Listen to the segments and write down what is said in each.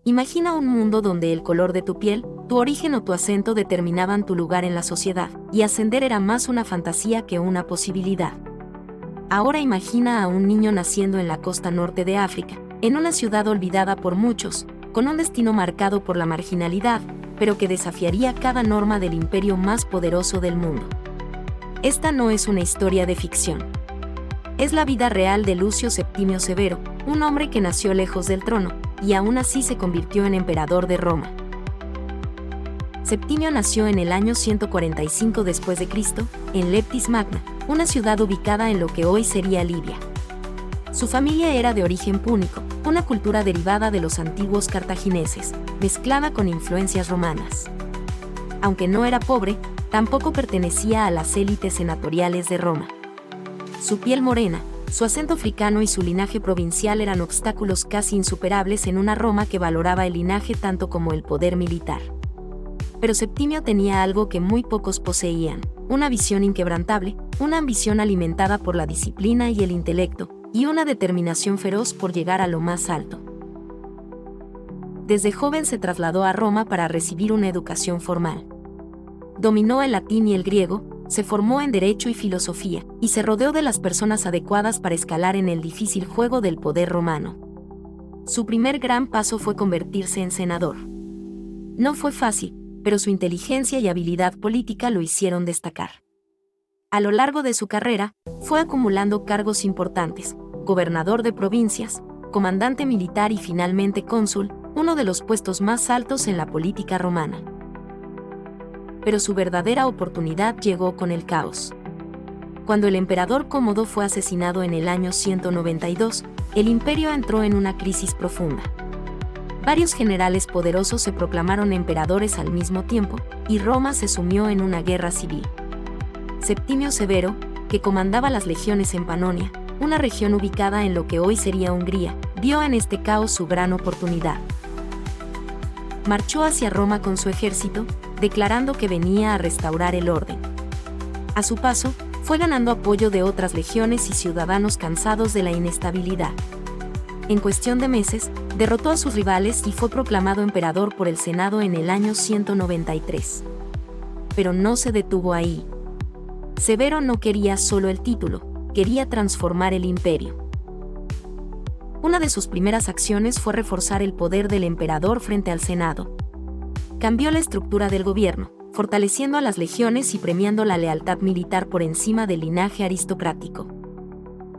Imagina un mundo donde el color de tu piel, tu origen o tu acento determinaban tu lugar en la sociedad, y ascender era más una fantasía que una posibilidad. Ahora imagina a un niño naciendo en la costa norte de África, en una ciudad olvidada por muchos, con un destino marcado por la marginalidad, pero que desafiaría cada norma del imperio más poderoso del mundo. Esta no es una historia de ficción. Es la vida real de Lucio Septimio Severo, un hombre que nació lejos del trono, y aún así se convirtió en emperador de Roma. Septimio nació en el año 145 después de Cristo, en Leptis Magna, una ciudad ubicada en lo que hoy sería Libia. Su familia era de origen púnico, una cultura derivada de los antiguos cartagineses, mezclada con influencias romanas. Aunque no era pobre, tampoco pertenecía a las élites senatoriales de Roma. Su piel morena, su acento africano y su linaje provincial eran obstáculos casi insuperables en una Roma que valoraba el linaje tanto como el poder militar. Pero Septimio tenía algo que muy pocos poseían: una visión inquebrantable, una ambición alimentada por la disciplina y el intelecto, y una determinación feroz por llegar a lo más alto. Desde joven se trasladó a Roma para recibir una educación formal. Dominó el latín y el griego, se formó en derecho y filosofía, y se rodeó de las personas adecuadas para escalar en el difícil juego del poder romano. Su primer gran paso fue convertirse en senador. No fue fácil, pero su inteligencia y habilidad política lo hicieron destacar. A lo largo de su carrera, fue acumulando cargos importantes: gobernador de provincias, comandante militar y finalmente cónsul, uno de los puestos más altos en la política romana. Pero su verdadera oportunidad llegó con el caos. Cuando el emperador Cómodo fue asesinado en el año 192, el imperio entró en una crisis profunda. Varios generales poderosos se proclamaron emperadores al mismo tiempo, y Roma se sumió en una guerra civil. Septimio Severo, que comandaba las legiones en Panonia, una región ubicada en lo que hoy sería Hungría, vio en este caos su gran oportunidad. Marchó hacia Roma con su ejército, declarando que venía a restaurar el orden. A su paso, fue ganando apoyo de otras legiones y ciudadanos cansados de la inestabilidad. En cuestión de meses, derrotó a sus rivales y fue proclamado emperador por el Senado en el año 193. Pero no se detuvo ahí. Severo no quería solo el título, quería transformar el imperio. Una de sus primeras acciones fue reforzar el poder del emperador frente al Senado. Cambió la estructura del gobierno, fortaleciendo a las legiones y premiando la lealtad militar por encima del linaje aristocrático.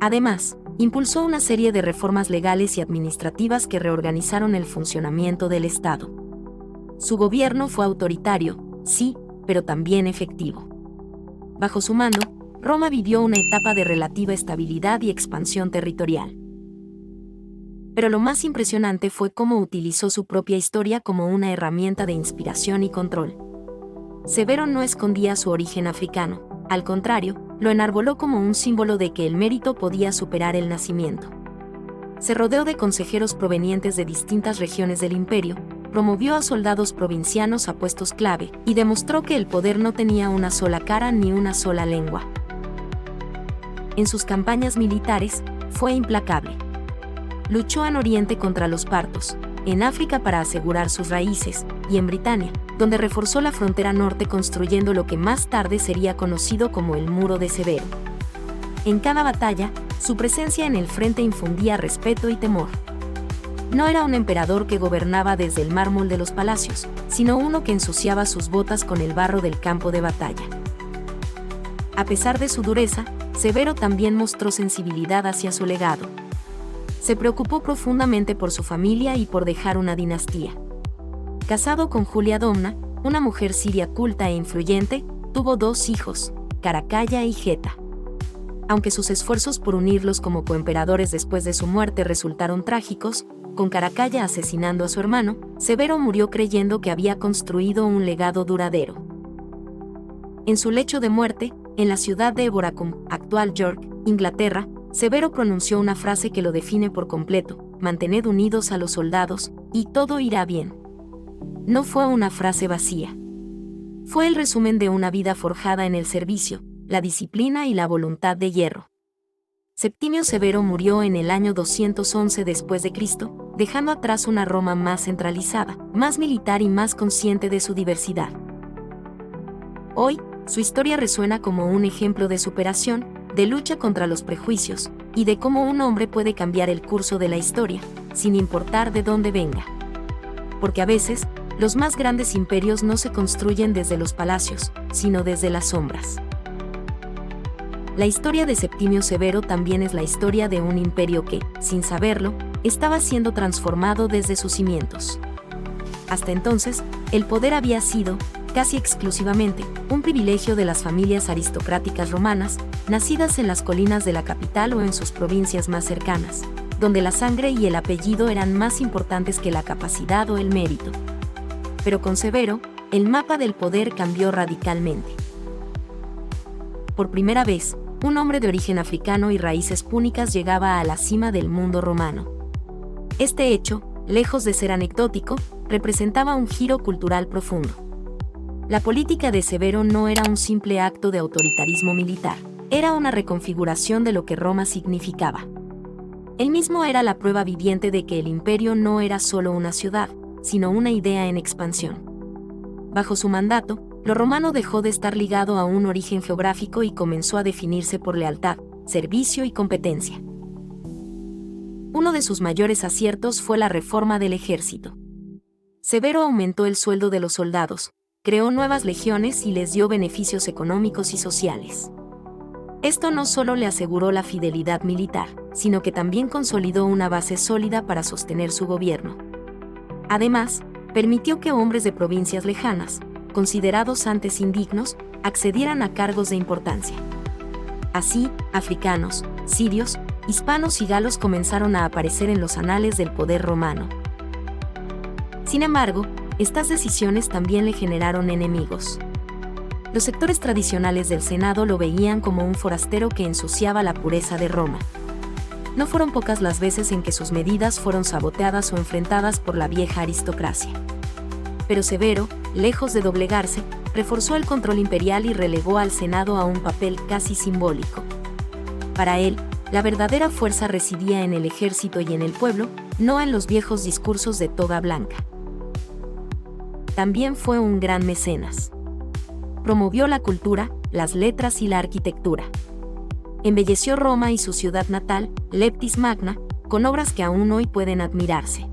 Además, impulsó una serie de reformas legales y administrativas que reorganizaron el funcionamiento del Estado. Su gobierno fue autoritario, sí, pero también efectivo. Bajo su mando, Roma vivió una etapa de relativa estabilidad y expansión territorial. Pero lo más impresionante fue cómo utilizó su propia historia como una herramienta de inspiración y control. Severo no escondía su origen africano, al contrario, lo enarboló como un símbolo de que el mérito podía superar el nacimiento. Se rodeó de consejeros provenientes de distintas regiones del imperio, promovió a soldados provincianos a puestos clave, y demostró que el poder no tenía una sola cara ni una sola lengua. En sus campañas militares, fue implacable. Luchó en Oriente contra los partos, en África para asegurar sus raíces, y en Britania, donde reforzó la frontera norte construyendo lo que más tarde sería conocido como el Muro de Severo. En cada batalla, su presencia en el frente infundía respeto y temor. No era un emperador que gobernaba desde el mármol de los palacios, sino uno que ensuciaba sus botas con el barro del campo de batalla. A pesar de su dureza, Severo también mostró sensibilidad hacia su legado. Se preocupó profundamente por su familia y por dejar una dinastía. Casado con Julia Domna, una mujer siria culta e influyente, tuvo 2 hijos, Caracalla y Geta. Aunque sus esfuerzos por unirlos como coemperadores después de su muerte resultaron trágicos, con Caracalla asesinando a su hermano, Severo murió creyendo que había construido un legado duradero. En su lecho de muerte, en la ciudad de Eboracum, actual York, Inglaterra, Severo pronunció una frase que lo define por completo: mantened unidos a los soldados, y todo irá bien. No fue una frase vacía. Fue el resumen de una vida forjada en el servicio, la disciplina y la voluntad de hierro. Septimio Severo murió en el año 211 después de Cristo, dejando atrás una Roma más centralizada, más militar y más consciente de su diversidad. Hoy, su historia resuena como un ejemplo de superación, de lucha contra los prejuicios, y de cómo un hombre puede cambiar el curso de la historia, sin importar de dónde venga. Porque a veces, los más grandes imperios no se construyen desde los palacios, sino desde las sombras. La historia de Septimio Severo también es la historia de un imperio que, sin saberlo, estaba siendo transformado desde sus cimientos. Hasta entonces, el poder había sido, casi exclusivamente, un privilegio de las familias aristocráticas romanas, nacidas en las colinas de la capital o en sus provincias más cercanas, donde la sangre y el apellido eran más importantes que la capacidad o el mérito. Pero con Severo, el mapa del poder cambió radicalmente. Por primera vez, un hombre de origen africano y raíces púnicas llegaba a la cima del mundo romano. Este hecho, lejos de ser anecdótico, representaba un giro cultural profundo. La política de Severo no era un simple acto de autoritarismo militar, era una reconfiguración de lo que Roma significaba. Él mismo era la prueba viviente de que el imperio no era solo una ciudad, sino una idea en expansión. Bajo su mandato, lo romano dejó de estar ligado a un origen geográfico y comenzó a definirse por lealtad, servicio y competencia. Uno de sus mayores aciertos fue la reforma del ejército. Severo aumentó el sueldo de los soldados, creó nuevas legiones y les dio beneficios económicos y sociales. Esto no solo le aseguró la fidelidad militar, sino que también consolidó una base sólida para sostener su gobierno. Además, permitió que hombres de provincias lejanas, considerados antes indignos, accedieran a cargos de importancia. Así, africanos, sirios, hispanos y galos comenzaron a aparecer en los anales del poder romano. Sin embargo, estas decisiones también le generaron enemigos. Los sectores tradicionales del Senado lo veían como un forastero que ensuciaba la pureza de Roma. No fueron pocas las veces en que sus medidas fueron saboteadas o enfrentadas por la vieja aristocracia. Pero Severo, lejos de doblegarse, reforzó el control imperial y relegó al Senado a un papel casi simbólico. Para él, la verdadera fuerza residía en el ejército y en el pueblo, no en los viejos discursos de toga blanca. También fue un gran mecenas. Promovió la cultura, las letras y la arquitectura. Embelleció Roma y su ciudad natal, Leptis Magna, con obras que aún hoy pueden admirarse.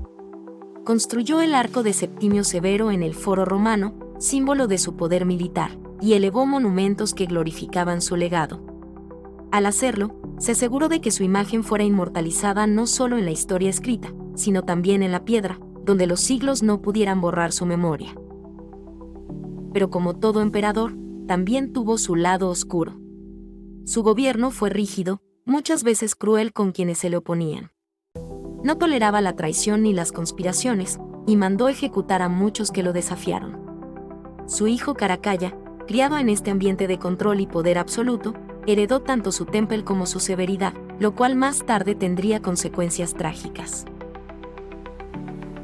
Construyó el arco de Septimio Severo en el Foro Romano, símbolo de su poder militar, y elevó monumentos que glorificaban su legado. Al hacerlo, se aseguró de que su imagen fuera inmortalizada no solo en la historia escrita, sino también en la piedra, donde los siglos no pudieran borrar su memoria. Pero como todo emperador, también tuvo su lado oscuro. Su gobierno fue rígido, muchas veces cruel con quienes se le oponían. No toleraba la traición ni las conspiraciones, y mandó ejecutar a muchos que lo desafiaron. Su hijo Caracalla, criado en este ambiente de control y poder absoluto, heredó tanto su temple como su severidad, lo cual más tarde tendría consecuencias trágicas.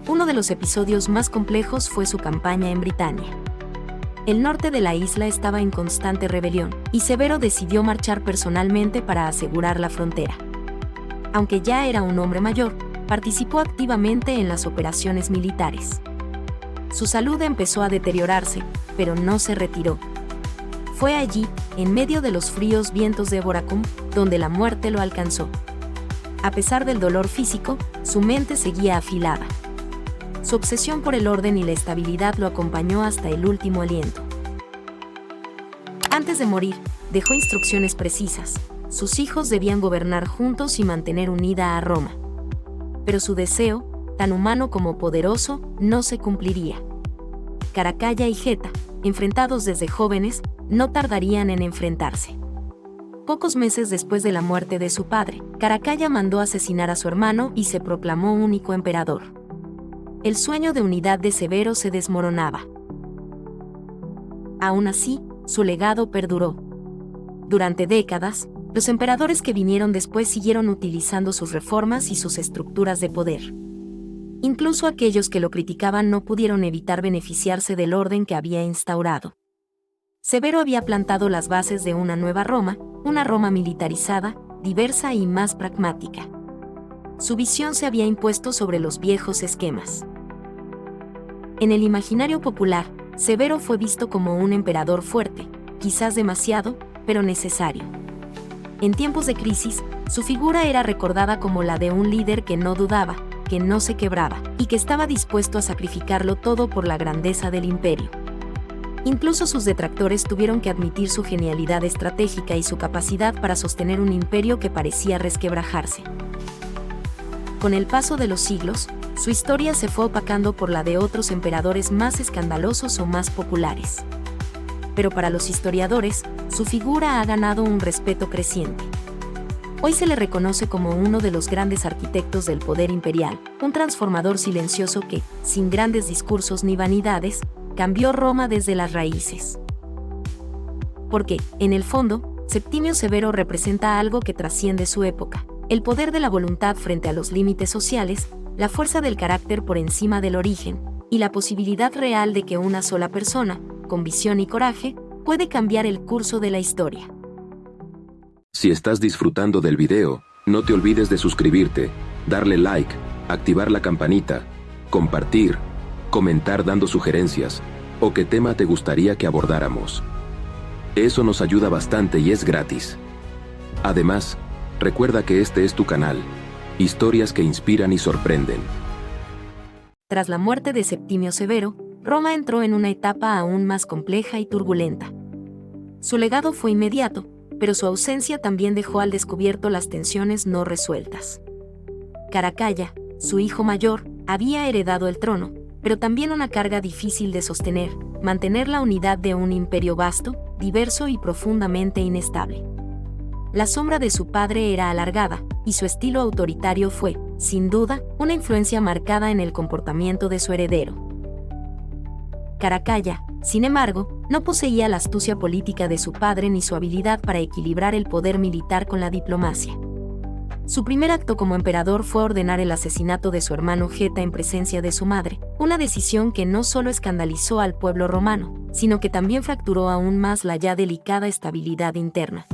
Uno de los episodios más complejos fue su campaña en Britania. El norte de la isla estaba en constante rebelión, y Severo decidió marchar personalmente para asegurar la frontera. Aunque ya era un hombre mayor, participó activamente en las operaciones militares. Su salud empezó a deteriorarse, pero no se retiró. Fue allí, en medio de los fríos vientos de Boracum, donde la muerte lo alcanzó. A pesar del dolor físico, su mente seguía afilada. Su obsesión por el orden y la estabilidad lo acompañó hasta el último aliento. Antes de morir, dejó instrucciones precisas. Sus hijos debían gobernar juntos y mantener unida a Roma. Pero su deseo, tan humano como poderoso, no se cumpliría. Caracalla y Geta, enfrentados desde jóvenes, no tardarían en enfrentarse. Pocos meses después de la muerte de su padre, Caracalla mandó asesinar a su hermano y se proclamó único emperador. El sueño de unidad de Severo se desmoronaba. Aún así, su legado perduró. Durante décadas, los emperadores que vinieron después siguieron utilizando sus reformas y sus estructuras de poder. Incluso aquellos que lo criticaban no pudieron evitar beneficiarse del orden que había instaurado. Severo había plantado las bases de una nueva Roma, una Roma militarizada, diversa y más pragmática. su visión se había impuesto sobre los viejos esquemas. En el imaginario popular, Severo fue visto como un emperador fuerte, quizás demasiado, pero necesario. En tiempos de crisis, su figura era recordada como la de un líder que no dudaba, que no se quebraba, y que estaba dispuesto a sacrificarlo todo por la grandeza del imperio. Incluso sus detractores tuvieron que admitir su genialidad estratégica y su capacidad para sostener un imperio que parecía resquebrajarse. Con el paso de los siglos, su historia se fue opacando por la de otros emperadores más escandalosos o más populares. Pero para los historiadores, su figura ha ganado un respeto creciente. Hoy se le reconoce como uno de los grandes arquitectos del poder imperial, un transformador silencioso que, sin grandes discursos ni vanidades, cambió Roma desde las raíces. Porque, en el fondo, Septimio Severo representa algo que trasciende su época: el poder de la voluntad frente a los límites sociales, la fuerza del carácter por encima del origen, y la posibilidad real de que una sola persona, con visión y coraje, puede cambiar el curso de la historia. Si estás disfrutando del video, no te olvides de suscribirte, darle like, activar la campanita, compartir, comentar dando sugerencias, o qué tema te gustaría que abordáramos. Eso nos ayuda bastante y es gratis. Además, recuerda que este es tu canal, historias que inspiran y sorprenden. Tras la muerte de Septimio Severo, Roma entró en una etapa aún más compleja y turbulenta. Su legado fue inmediato, pero su ausencia también dejó al descubierto las tensiones no resueltas. Caracalla, su hijo mayor, había heredado el trono, pero también una carga difícil de sostener: mantener la unidad de un imperio vasto, diverso y profundamente inestable. La sombra de su padre era alargada, y su estilo autoritario fue, sin duda, una influencia marcada en el comportamiento de su heredero. Caracalla, sin embargo, no poseía la astucia política de su padre ni su habilidad para equilibrar el poder militar con la diplomacia. Su primer acto como emperador fue ordenar el asesinato de su hermano Geta en presencia de su madre, una decisión que no solo escandalizó al pueblo romano, sino que también fracturó aún más la ya delicada estabilidad interna.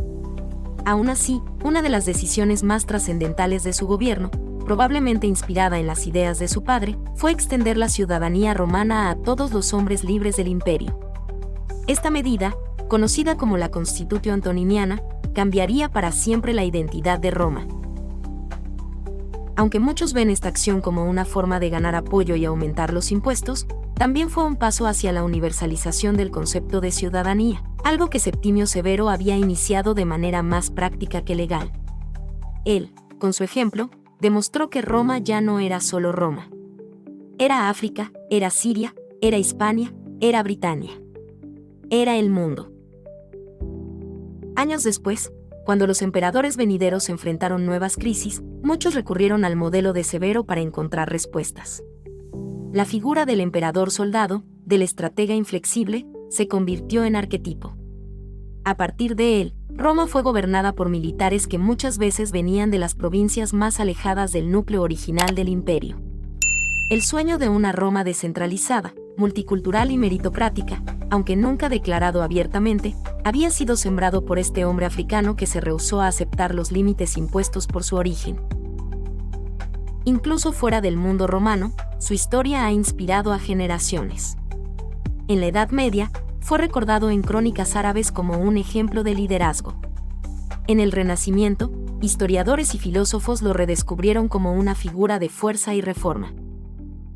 Aún así, una de las decisiones más trascendentales de su gobierno, probablemente inspirada en las ideas de su padre, fue extender la ciudadanía romana a todos los hombres libres del imperio. Esta medida, conocida como la Constitutio Antoniniana, cambiaría para siempre la identidad de Roma. Aunque muchos ven esta acción como una forma de ganar apoyo y aumentar los impuestos, también fue un paso hacia la universalización del concepto de ciudadanía, algo que Septimio Severo había iniciado de manera más práctica que legal. Él, con su ejemplo, demostró que Roma ya no era solo Roma. Era África, era Siria, era Hispania, era Britania. Era el mundo. Años después, cuando los emperadores venideros enfrentaron nuevas crisis, muchos recurrieron al modelo de Severo para encontrar respuestas. La figura del emperador soldado, del estratega inflexible, se convirtió en arquetipo. A partir de él, Roma fue gobernada por militares que muchas veces venían de las provincias más alejadas del núcleo original del imperio. El sueño de una Roma descentralizada, multicultural y meritocrática, aunque nunca declarado abiertamente, había sido sembrado por este hombre africano que se rehusó a aceptar los límites impuestos por su origen. Incluso fuera del mundo romano, su historia ha inspirado a generaciones. En la Edad Media, fue recordado en crónicas árabes como un ejemplo de liderazgo. En el Renacimiento, historiadores y filósofos lo redescubrieron como una figura de fuerza y reforma.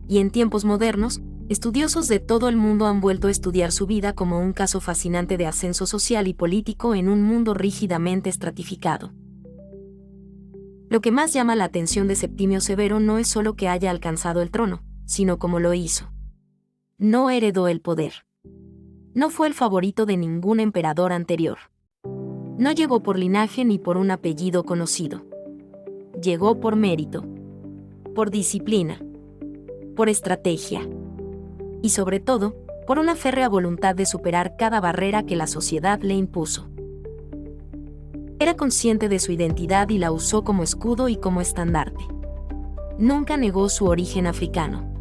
Y en tiempos modernos, estudiosos de todo el mundo han vuelto a estudiar su vida como un caso fascinante de ascenso social y político en un mundo rígidamente estratificado. Lo que más llama la atención de Septimio Severo no es solo que haya alcanzado el trono, sino cómo lo hizo. No heredó el poder. No fue el favorito de ningún emperador anterior. No llegó por linaje ni por un apellido conocido. Llegó por mérito, por disciplina, por estrategia y sobre todo, por una férrea voluntad de superar cada barrera que la sociedad le impuso. Era consciente de su identidad y la usó como escudo y como estandarte. Nunca negó su origen africano.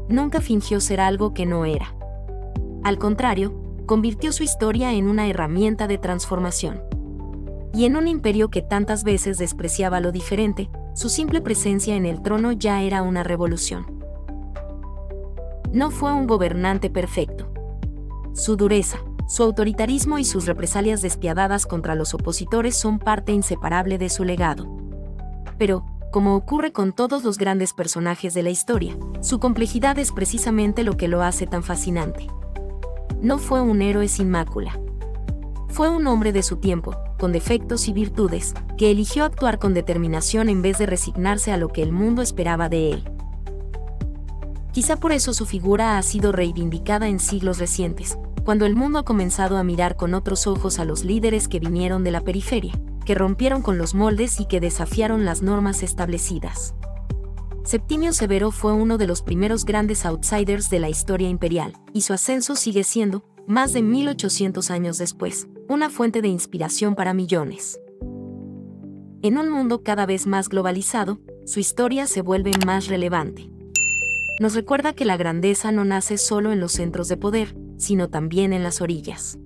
Nunca fingió ser algo que no era. Al contrario, convirtió su historia en una herramienta de transformación. Y en un imperio que tantas veces despreciaba lo diferente, Su simple presencia en el trono ya era una revolución. No fue un gobernante perfecto. Su dureza, su autoritarismo y sus represalias despiadadas contra los opositores son parte inseparable de su legado. Pero, como ocurre con todos los grandes personajes de la historia, su complejidad es precisamente lo que lo hace tan fascinante. No fue un héroe sin mácula. Fue un hombre de su tiempo, con defectos y virtudes, que eligió actuar con determinación en vez de resignarse a lo que el mundo esperaba de él. Quizá por eso su figura ha sido reivindicada en siglos recientes, cuando el mundo ha comenzado a mirar con otros ojos a los líderes que vinieron de la periferia, que rompieron con los moldes y que desafiaron las normas establecidas. Septimio Severo fue uno de los primeros grandes outsiders de la historia imperial, y su ascenso sigue siendo, más de 1800 años después, una fuente de inspiración para millones. En un mundo cada vez más globalizado, su historia se vuelve más relevante. Nos recuerda que la grandeza no nace solo en los centros de poder, sino también en las orillas.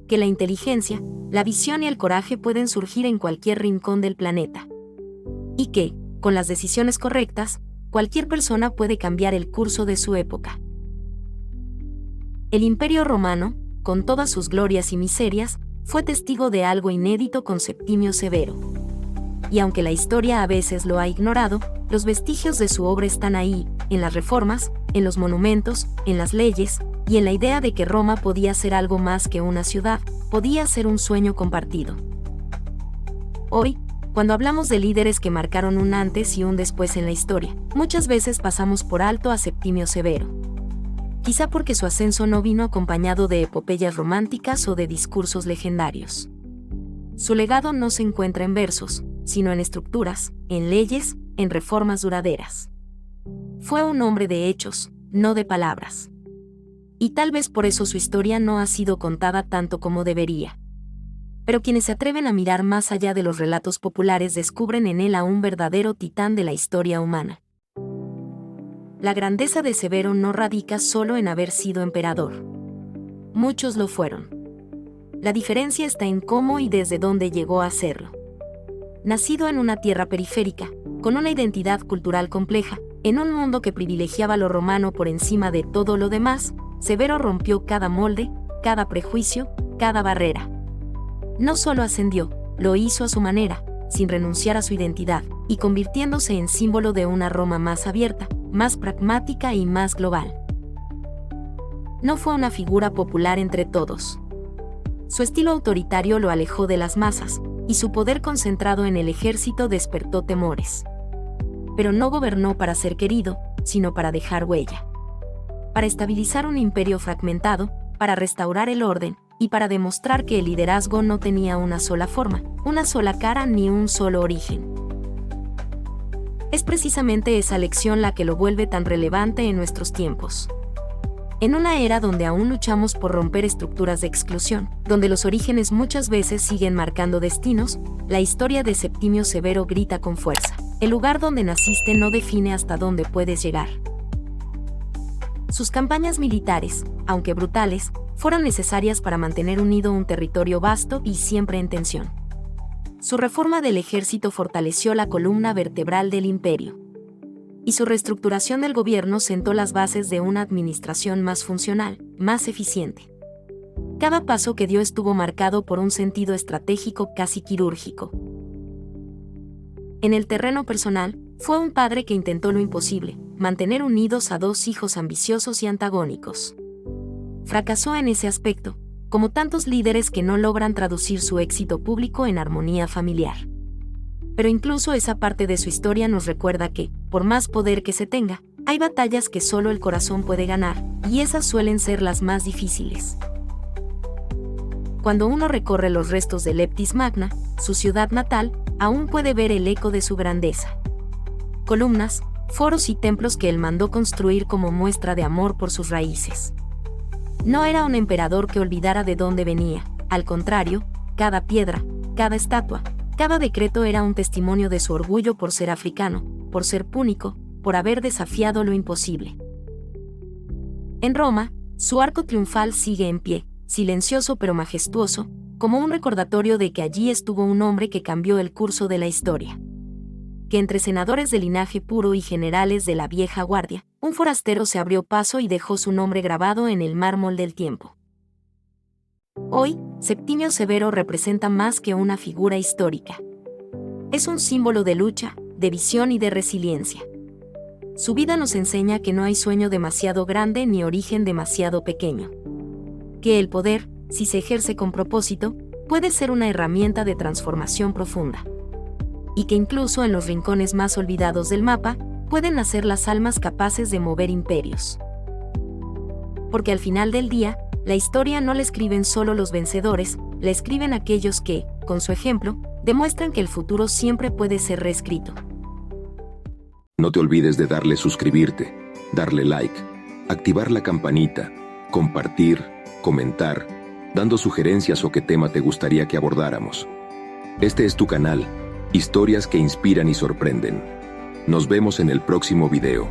Que la inteligencia, la visión y el coraje pueden surgir en cualquier rincón del planeta. Y que, con las decisiones correctas, cualquier persona puede cambiar el curso de su época. El Imperio Romano, con todas sus glorias y miserias, fue testigo de algo inédito con Septimio Severo. Y aunque la historia a veces lo ha ignorado, los vestigios de su obra están ahí, en las reformas, en los monumentos, en las leyes, y en la idea de que Roma podía ser algo más que una ciudad, podía ser un sueño compartido. Hoy, cuando hablamos de líderes que marcaron un antes y un después en la historia, muchas veces pasamos por alto a Septimio Severo. Quizá porque su ascenso no vino acompañado de epopeyas románticas o de discursos legendarios. Su legado no se encuentra en versos, sino en estructuras, en leyes, en reformas duraderas. Fue un hombre de hechos, no de palabras. Y tal vez por eso su historia no ha sido contada tanto como debería. Pero quienes se atreven a mirar más allá de los relatos populares descubren en él a un verdadero titán de la historia humana. La grandeza de Severo no radica solo en haber sido emperador. Muchos lo fueron. La diferencia está en cómo y desde dónde llegó a serlo. Nacido en una tierra periférica, con una identidad cultural compleja, en un mundo que privilegiaba lo romano por encima de todo lo demás, Severo rompió cada molde, cada prejuicio, cada barrera. No solo ascendió, lo hizo a su manera, sin renunciar a su identidad, y convirtiéndose en símbolo de una Roma más abierta, más pragmática y más global. No fue una figura popular entre todos. Su estilo autoritario lo alejó de las masas, y su poder concentrado en el ejército despertó temores. Pero no gobernó para ser querido, sino para dejar huella. Para estabilizar un imperio fragmentado, para restaurar el orden, y para demostrar que el liderazgo no tenía una sola forma, una sola cara ni un solo origen. Es precisamente esa lección la que lo vuelve tan relevante en nuestros tiempos. En una era donde aún luchamos por romper estructuras de exclusión, donde los orígenes muchas veces siguen marcando destinos, la historia de Septimio Severo grita con fuerza: el lugar donde naciste no define hasta dónde puedes llegar. Sus campañas militares, aunque brutales, fueron necesarias para mantener unido un territorio vasto y siempre en tensión. Su reforma del ejército fortaleció la columna vertebral del imperio. Y su reestructuración del gobierno sentó las bases de una administración más funcional, más eficiente. Cada paso que dio estuvo marcado por un sentido estratégico casi quirúrgico. En el terreno personal, fue un padre que intentó lo imposible: mantener unidos a dos hijos ambiciosos y antagónicos. Fracasó en ese aspecto, como tantos líderes que no logran traducir su éxito público en armonía familiar. Pero incluso esa parte de su historia nos recuerda que, por más poder que se tenga, hay batallas que solo el corazón puede ganar, y esas suelen ser las más difíciles. Cuando uno recorre los restos de Leptis Magna, su ciudad natal, aún puede ver el eco de su grandeza. Columnas, foros y templos que él mandó construir como muestra de amor por sus raíces. No era un emperador que olvidara de dónde venía, al contrario, cada piedra, cada estatua, cada decreto era un testimonio de su orgullo por ser africano, por ser púnico, por haber desafiado lo imposible. En Roma, su arco triunfal sigue en pie, silencioso pero majestuoso, como un recordatorio de que allí estuvo un hombre que cambió el curso de la historia. que entre senadores de linaje puro y generales de la vieja guardia, un forastero se abrió paso y dejó su nombre grabado en el mármol del tiempo. Hoy, Septimio Severo representa más que una figura histórica. Es un símbolo de lucha, de visión y de resiliencia. Su vida nos enseña que no hay sueño demasiado grande ni origen demasiado pequeño. Que el poder, si se ejerce con propósito, puede ser una herramienta de transformación profunda. Y que incluso en los rincones más olvidados del mapa, pueden nacer las almas capaces de mover imperios. Porque al final del día, la historia no la escriben solo los vencedores, la escriben aquellos que, con su ejemplo, demuestran que el futuro siempre puede ser reescrito. No te olvides de darle suscribirte, darle like, activar la campanita, compartir, comentar, dando sugerencias o qué tema te gustaría que abordáramos. Este es tu canal, historias que inspiran y sorprenden. Nos vemos en el próximo video.